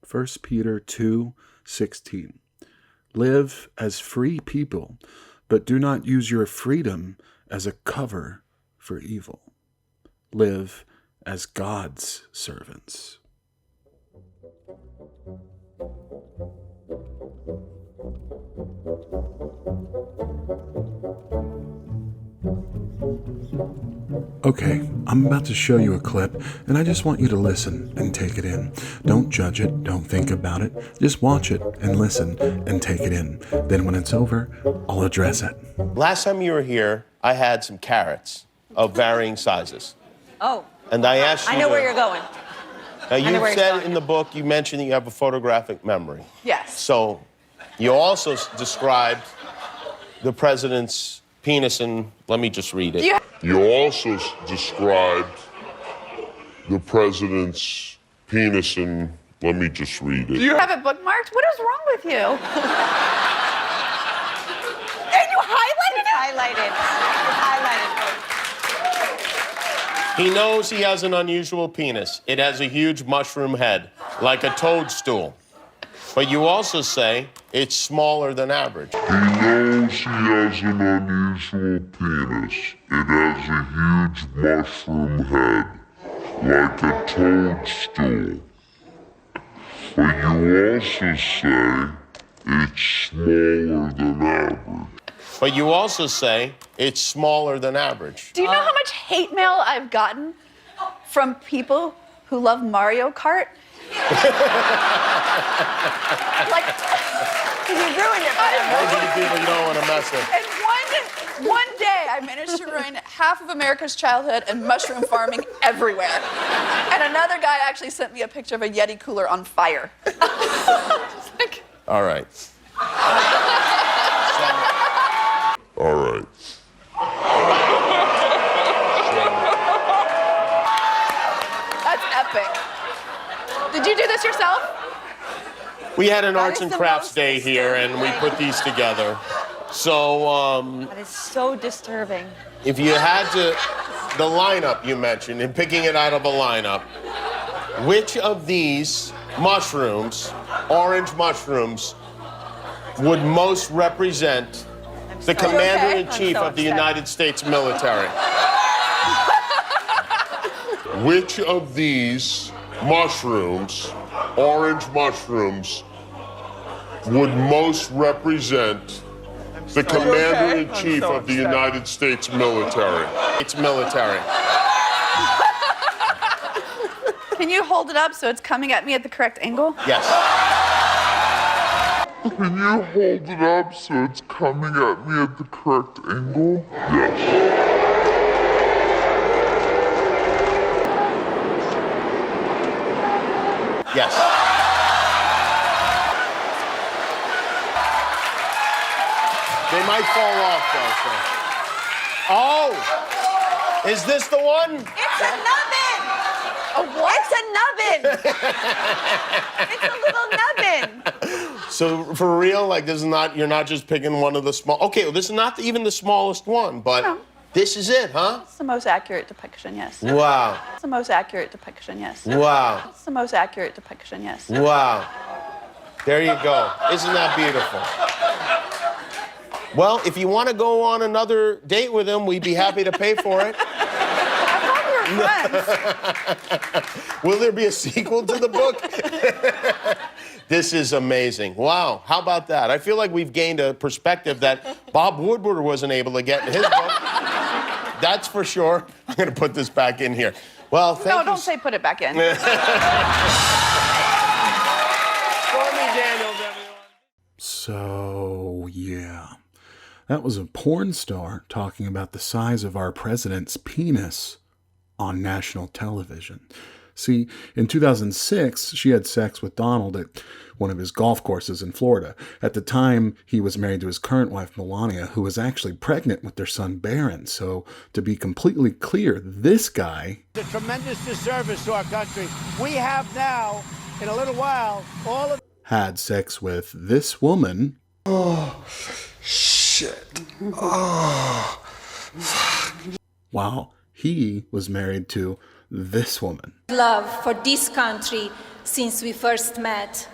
1 Peter 2:16. Live as free people, but do not use your freedom as a cover for evil. Live as God's servants. Okay, I'm about to show you a clip, and I just want you to listen and take it in. Don't judge it, don't think about it, just watch it and listen and take it in. Then when it's over, I'll address it. Last time you were here, I had some carrots of varying sizes. Oh. And I asked you I know where you're going. Now, you said in the book, you mentioned that you have a photographic memory. Yes. So you also described the president's penis in, let me just read it. You also described the president's penis in, let me just read it. Do you have it bookmarked? What is wrong with you? And you highlighted it? Highlighted. He knows he has an unusual penis. It has a huge mushroom head, like a toadstool. But you also say it's smaller than average. He knows he has an unusual penis. It has a huge mushroom head, like a toadstool. But you also say it's smaller than average. But you also say it's smaller than average. Do you know how much hate mail I've gotten from people who love Mario Kart? Like, you ruined it for them. Those people you don't want to mess with. And one day, I managed to ruin half of America's childhood and mushroom farming everywhere. And another guy actually sent me a picture of a Yeti cooler on fire. Like, All right. All right. that's epic. Did you do this yourself? We had an That arts is and the crafts most day here, and we put these together. So, That is so disturbing. if you had to, the lineup you mentioned, and picking it out of a lineup, which of these mushrooms, orange mushrooms, would most represent the commander-in-chief of the United States military? Which of these mushrooms, orange mushrooms, would most represent the commander-in-chief of the United States military? It's military. Can you hold it up so it's coming at me at the correct angle? Yes. Can you hold it up so it's coming at me at the correct angle? Yes. Yes. They might fall off, though. So. Oh! Is this the one? It's a nubbin! A what? It's a nubbin! It's a little nubbin! So for real, like this is not, you're not just picking one of the small. Okay, well, this is not even the smallest one, but No. this is it, huh? It's the most accurate depiction, yes. Wow. It's the most accurate depiction, yes. Wow. It's the most accurate depiction, yes. Wow. There you go. Isn't that beautiful? Well, if you want to go on another date with him, we'd be happy to pay for it. I thought we were friends. Will there be a sequel to the book? This is amazing. Wow, how about that? I feel like we've gained a perspective that Bob Woodward wasn't able to get in his book. That's for sure. I'm going to put this back in here. Well, thank you. No, don't say put it back in. Stormy Daniels, everyone. So, yeah. That was a porn star talking about the size of our president's penis on national television. See, in 2006, she had sex with Donald at one of his golf courses in Florida. At the time, he was married to his current wife, Melania, who was actually pregnant with their son, Barron. So, to be completely clear, this guy... It's a tremendous disservice to our country. We have now, in a little while, all of... had sex with this woman... Oh, shit. Oh, fuck. While he was married to this woman. Love for this country, since we first met.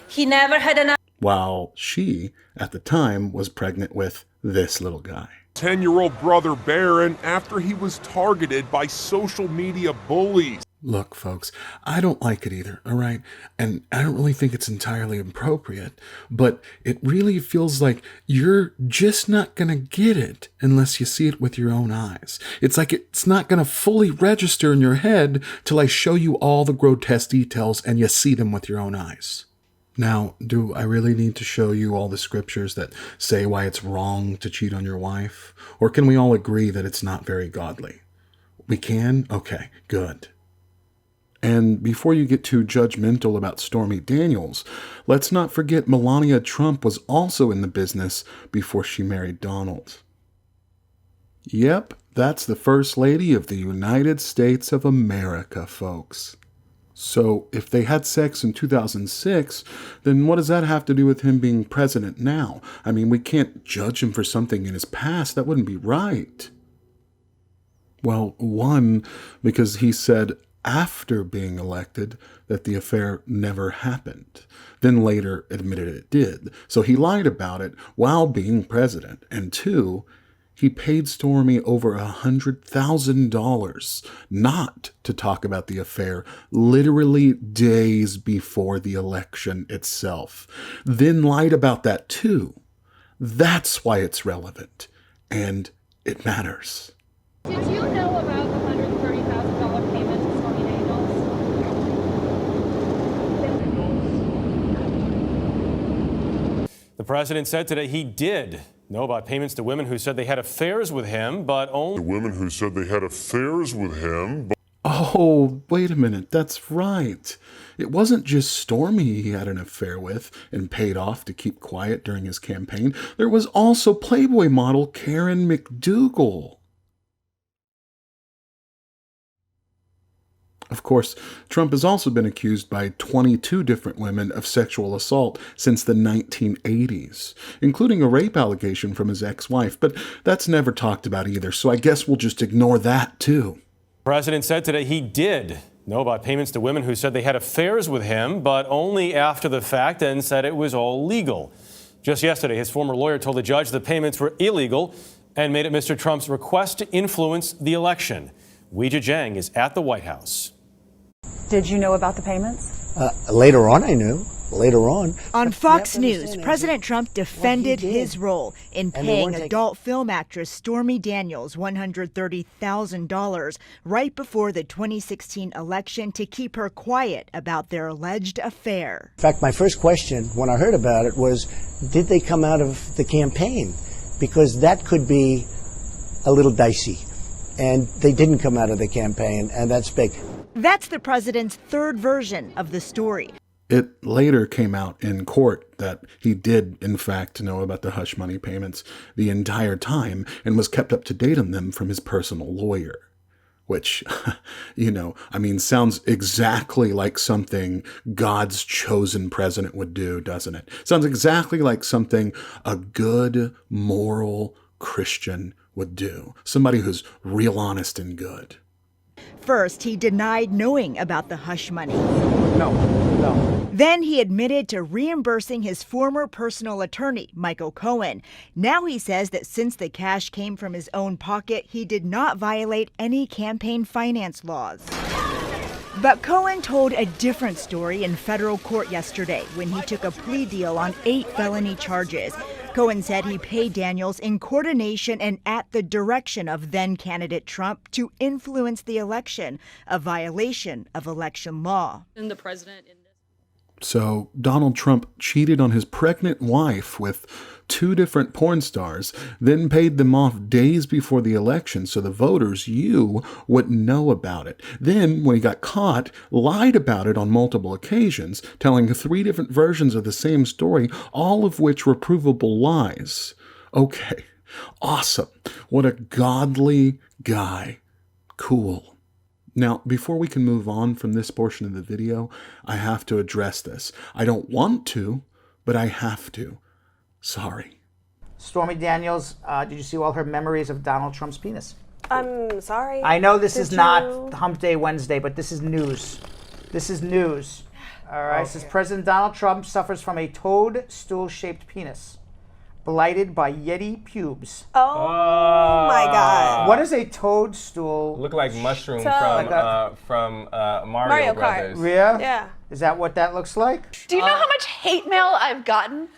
He never had an... While she, at the time, was pregnant with this little guy. 10-year-old brother Barron after he was targeted by social media bullies. Look, folks, I don't like it either, all right? And I don't really think it's entirely appropriate, but it really feels like you're just not gonna get it unless you see it with your own eyes. It's like it's not gonna fully register in your head till I show you all the grotesque details and you see them with your own eyes. Now, do I really need to show you all the scriptures that say why it's wrong to cheat on your wife? Or can we all agree that it's not very godly? We can? Okay, good. And before you get too judgmental about Stormy Daniels, let's not forget Melania Trump was also in the business before she married Donald. Yep, that's the First Lady of the United States of America, folks. So if they had sex in 2006, then what does that have to do with him being president now? I mean, we can't judge him for something in his past. That wouldn't be right. Well, one, because he said after being elected that the affair never happened, then later admitted it did. So he lied about it while being president. And two, he paid Stormy over $100,000 not to talk about the affair literally days before the election itself. Then lied about that too. That's why it's relevant. And it matters. Did you know about the $130,000 payment to Stormy Daniels? The president said today he did know about payments to women who said they had affairs with him, but only... Women who said they had affairs with him, but... Oh, wait a minute, that's right. It wasn't just Stormy he had an affair with and paid off to keep quiet during his campaign. There was also Playboy model Karen McDougal. Of course, Trump has also been accused by 22 different women of sexual assault since the 1980s, including a rape allegation from his ex-wife, but that's never talked about either, so I guess we'll just ignore that too. The president said today he did know about payments to women who said they had affairs with him, but only after the fact, and said it was all legal. Just yesterday, his former lawyer told the judge the payments were illegal and made it Mr. Trump's request to influence the election. Weijia Jiang is at the White House. Did you know about the payments? Later on, I knew. Later on. On Fox News, President Trump defended his role in paying adult film actress Stormy Daniels $130,000 right before the 2016 election to keep her quiet about their alleged affair. In fact, my first question when I heard about it was, did they come out of the campaign? Because that could be a little dicey. And they didn't come out of the campaign, and that's big. That's the president's third version of the story. It later came out in court that he did, in fact, know about the hush money payments the entire time and was kept up to date on them from his personal lawyer. Which, sounds exactly like something God's chosen president would do, doesn't it? Sounds exactly like something a good, moral Christian would do. Somebody who's real honest and good. First, he denied knowing about the hush money. No. Then he admitted to reimbursing his former personal attorney, Michael Cohen. Now he says that since the cash came from his own pocket, he did not violate any campaign finance laws. But Cohen told a different story in federal court yesterday when he took a plea deal on 8 felony charges. Cohen said he paid Daniels in coordination and at the direction of then-candidate Trump to influence the election, a violation of election law. And the president in this. So Donald Trump cheated on his pregnant wife with 2 different porn stars, then paid them off days before the election so the voters, you, wouldn't know about it. Then, when he got caught, lied about it on multiple occasions, telling 3 different versions of the same story, all of which were provable lies. Okay, awesome. What a godly guy. Cool. Now, before we can move on from this portion of the video, I have to address this. I don't want to, but I have to. Sorry. Stormy Daniels, did you see all her memories of Donald Trump's penis? I'm sorry. I know this is not Hump Day Wednesday, but this is news. This is news. All right, says President Donald Trump suffers from a toadstool-shaped penis, blighted by Yeti pubes. Oh my God. What is a toadstool? Look like mushroom Toad. from Mario Mario Kart. Brothers. Yeah? Yeah. Is that what that looks like? Do you know how much hate mail I've gotten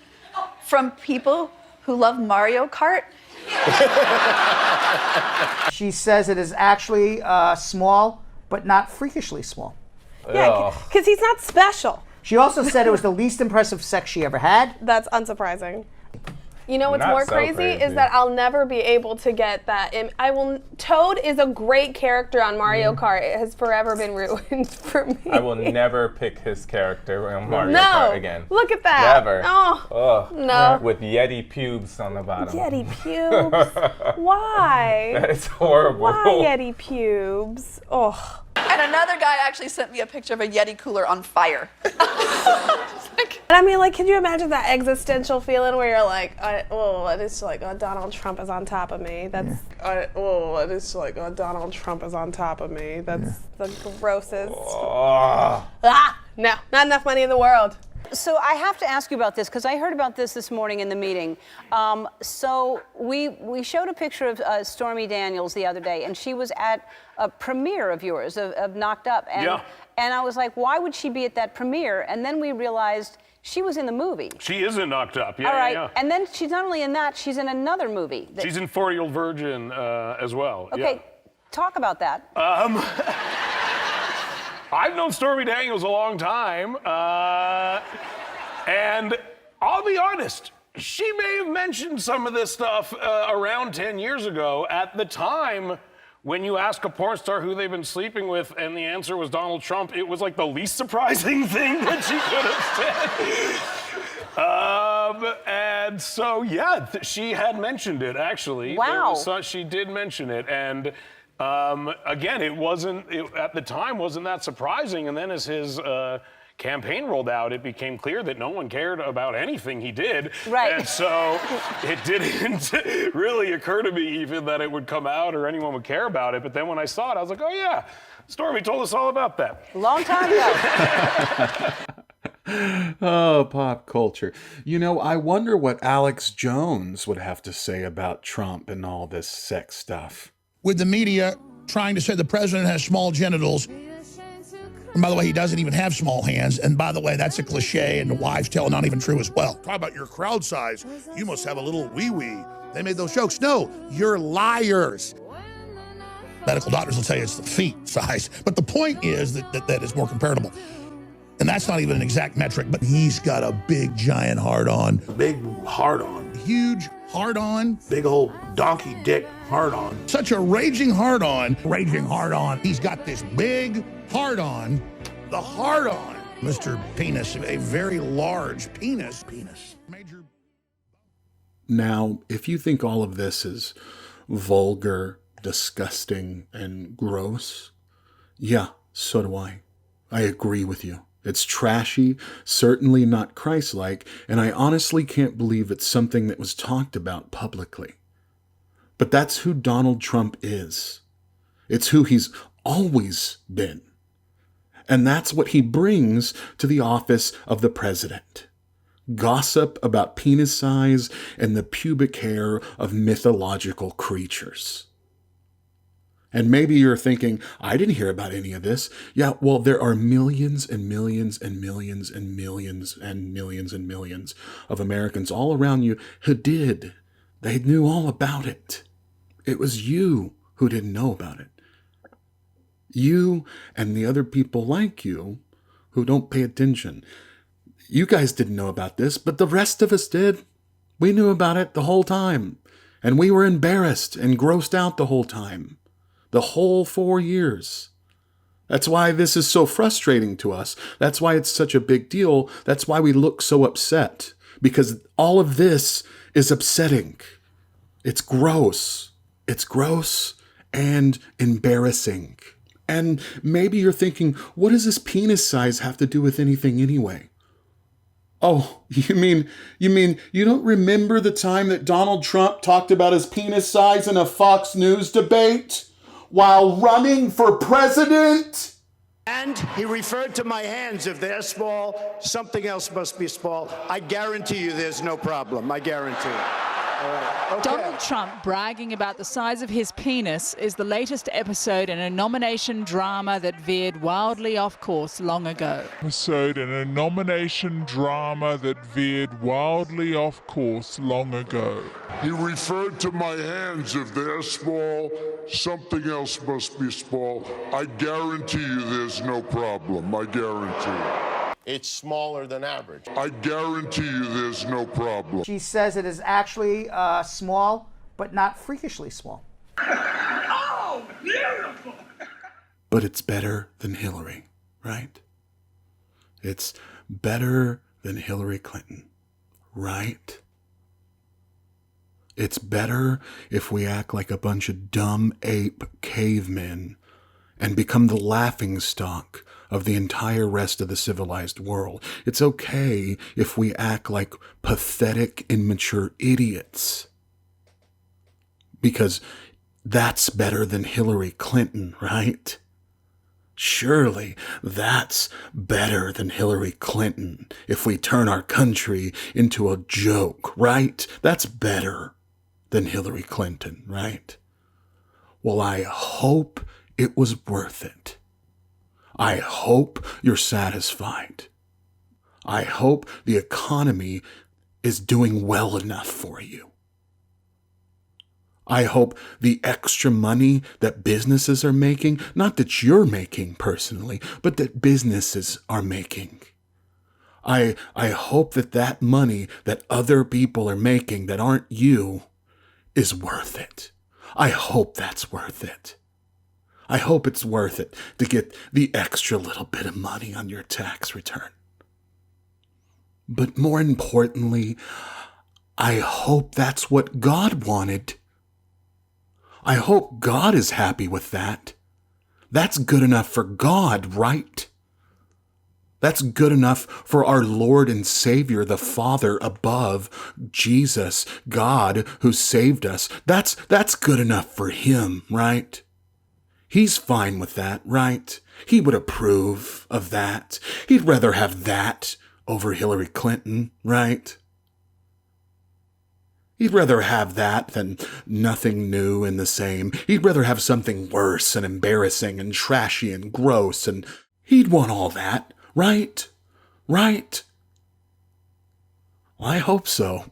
from people who love Mario Kart? She says it is actually small, but not freakishly small. Yeah, because he's not special. She also said it was the least impressive sex she ever had. That's unsurprising. You know what's Not more so crazy is that I'll never be able to get that. Toad is a great character on Mario Kart. It has forever been ruined for me. I will never pick his character on Mario No, Kart again. look at that. Never. Oh, no. With Yeti pubes on the bottom. Yeti pubes. Why? That is horrible. Why Yeti pubes? Oh. And another guy actually sent me a picture of a Yeti cooler on fire. And I mean, like, can you imagine that existential feeling where you're like, it's like, Donald Trump is on top of me. That's, it's like, Donald Trump is on top of me. That's the grossest. No, not enough money in the world. So I have to ask you about this because I heard about this morning in the meeting. So we showed a picture of Stormy Daniels the other day, and she was at a premiere of yours, of Knocked Up. And, and I was like, why would she be at that premiere? And then we realized she was in the movie. She is in Knocked Up, yeah. All right, yeah. and then she's not only in that, she's in another movie. She's in 40-Year-Old Virgin as well. Okay, yeah. talk about that. I've known Stormy Daniels a long time, and I'll be honest, she may have mentioned some of this stuff around 10 years ago. At the time, when you ask a porn star who they've been sleeping with and the answer was Donald Trump, it was like the least surprising thing that she could have said. And so, yeah, she had mentioned it, actually. Wow. She did mention it, and again, it at the time wasn't that surprising, and then as his campaign rolled out, it became clear that no one cared about anything he did. Right. And so it didn't really occur to me even that it would come out or anyone would care about it. But then when I saw it, I was like, oh yeah, Stormy told us all about that. Long time ago. Oh, pop culture. You know, I wonder what Alex Jones would have to say about Trump and all this sex stuff. With the media trying to say the president has small genitals. And by the way, he doesn't even have small hands. And by the way, that's a cliche and the wives' tale, not even true as well. Talk about your crowd size. You must have a little wee-wee. They made those jokes. No, you're liars. Medical doctors will tell you it's the feet size. But the point is that is more comparable. And that's not even an exact metric, but he's got a big, giant hard-on. Big hard-on. Huge hard-on. Big old donkey dick hard-on. Such a raging hard-on. Raging hard-on. He's got this big hard-on. The hard-on. Mr. Penis, a very large penis. Major. Now, if you think all of this is vulgar, disgusting, and gross, yeah, so do I. I agree with you. It's trashy, certainly not Christ-like, and I honestly can't believe it's something that was talked about publicly. But that's who Donald Trump is. It's who he's always been. And that's what he brings to the office of the president. Gossip about penis size and the pubic hair of mythological creatures. And maybe you're thinking, I didn't hear about any of this. Yeah, well, there are millions and millions and millions and millions and millions and millions of Americans all around you who did. They knew all about it. It was you who didn't know about it. You and the other people like you who don't pay attention. You guys didn't know about this, but the rest of us did. We knew about it the whole time. And we were embarrassed and grossed out the whole time. The whole 4 years. That's why this is so frustrating to us. That's why it's such a big deal. That's why we look so upset. Because all of this is upsetting. It's gross. It's gross and embarrassing. And maybe you're thinking, what does this penis size have to do with anything anyway? Oh, you mean you don't remember the time that Donald Trump talked about his penis size in a Fox News debate while running for president? And he referred to my hands. If they're small, something else must be small. I guarantee you there's no problem. I guarantee it. All right. Okay. Donald Trump bragging about the size of his penis is the latest episode in a nomination drama that veered wildly off course long ago. Episode in a nomination drama that veered wildly off course long ago. He referred to my hands. If they're small, something else must be small. I guarantee you there's no problem. I guarantee it. It's smaller than average. I guarantee you there's no problem. She says it is actually small, but not freakishly small. Oh, beautiful! But it's better than Hillary, right? It's better than Hillary Clinton, right? It's better if we act like a bunch of dumb ape cavemen and become the laughingstock of the entire rest of the civilized world. It's okay if we act like pathetic, immature idiots. Because that's better than Hillary Clinton, right? Surely that's better than Hillary Clinton if we turn our country into a joke, right? That's better than Hillary Clinton, right? Well, I hope it was worth it. I hope you're satisfied. I hope the economy is doing well enough for you. I hope the extra money that businesses are making, not that you're making personally, but that businesses are making. I hope that money that other people are making that aren't you is worth it. I hope that's worth it. I hope it's worth it to get the extra little bit of money on your tax return. But more importantly, I hope that's what God wanted. I hope God is happy with that. That's good enough for God, right? That's good enough for our Lord and Savior, the Father above, Jesus, God who saved us. That's good enough for Him, right? He's fine with that, right? He would approve of that. He'd rather have that over Hillary Clinton, right? He'd rather have that than nothing new and the same. He'd rather have something worse and embarrassing and trashy and gross, and he'd want all that, right? Right? Well, I hope so.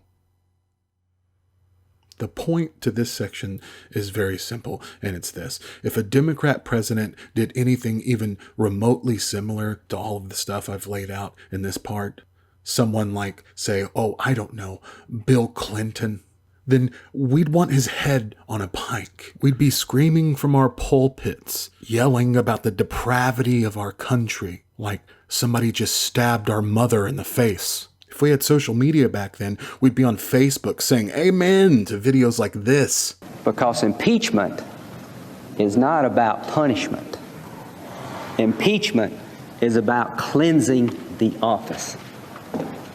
The point to this section is very simple, and it's this. If a Democrat president did anything even remotely similar to all of the stuff I've laid out in this part, someone like, say, I don't know, Bill Clinton, then we'd want his head on a pike. We'd be screaming from our pulpits, yelling about the depravity of our country, like somebody just stabbed our mother in the face. If we had social media back then, we'd be on Facebook saying amen to videos like this. Because impeachment is not about punishment. Impeachment is about cleansing the office.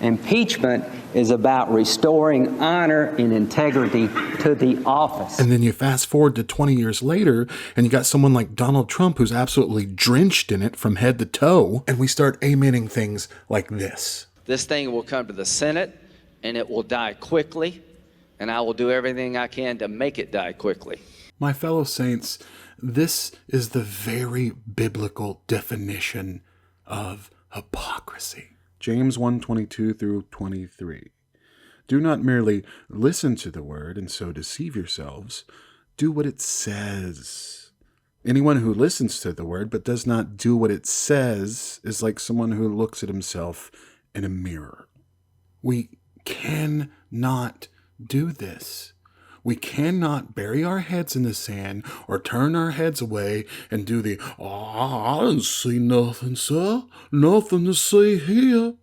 Impeachment is about restoring honor and integrity to the office. And then you fast forward to 20 years later, and you got someone like Donald Trump who's absolutely drenched in it from head to toe, and we start amening things like this. This thing will come to the Senate, and it will die quickly, and I will do everything I can to make it die quickly. My fellow saints, this is the very biblical definition of hypocrisy. James 1:22 through 23. Do not merely listen to the word and so deceive yourselves. Do what it says. Anyone who listens to the word but does not do what it says is like someone who looks at himself in a mirror. We cannot do this. We cannot bury our heads in the sand or turn our heads away and do the, I didn't see nothing, sir. Nothing to see here.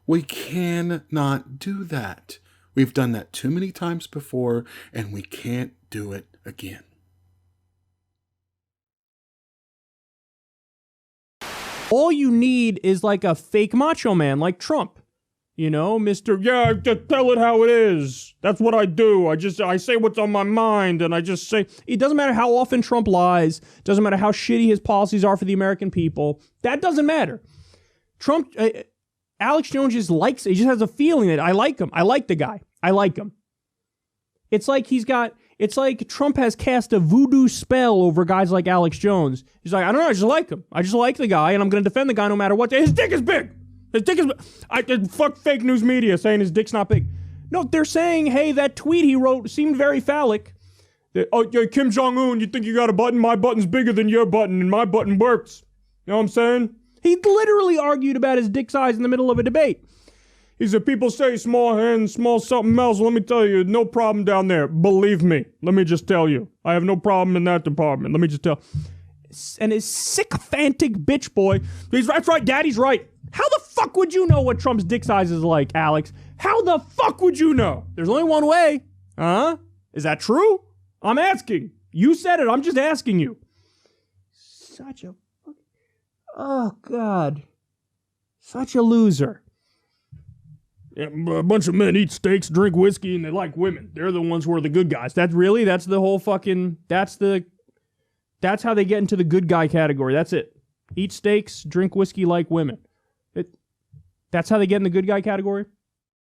We cannot do that. We've done that too many times before, and we can't do it again. All you need is like a fake macho man like Trump. You know, Mr. Yeah, just tell it how it is. That's what I do. I say what's on my mind, and I just say, it doesn't matter how often Trump lies. Doesn't matter how shitty his policies are for the American people. That doesn't matter. Trump, Alex Jones just likes, he just has a feeling that I like him. I like the guy. I like him. It's like Trump has cast a voodoo spell over guys like Alex Jones. He's like, I don't know, I just like him. I just like the guy, and I'm going to defend the guy no matter what. His dick is big. His dick is... fuck fake news media saying his dick's not big. No, they're saying, hey, that tweet he wrote seemed very phallic. Yeah, Kim Jong-un, you think you got a button? My button's bigger than your button, and my button works. You know what I'm saying? He literally argued about his dick size in the middle of a debate. He said, people say small hands, small something else. Let me tell you, no problem down there. Believe me. Let me just tell you. I have no problem in that department. Let me just tell. And his sycophantic bitch boy, that's right, Daddy's right. How the fuck would you know what Trump's dick size is like, Alex? How the fuck would you know? There's only one way. Huh? Is that true? I'm asking. You said it. I'm just asking you. Such a... Oh, God. Such a loser. Yeah, a bunch of men eat steaks, drink whiskey, and they like women. They're the ones who are the good guys. That's the whole fucking... That's how they get into the good guy category. That's it. Eat steaks, drink whiskey, like women. That's how they get in the good guy category?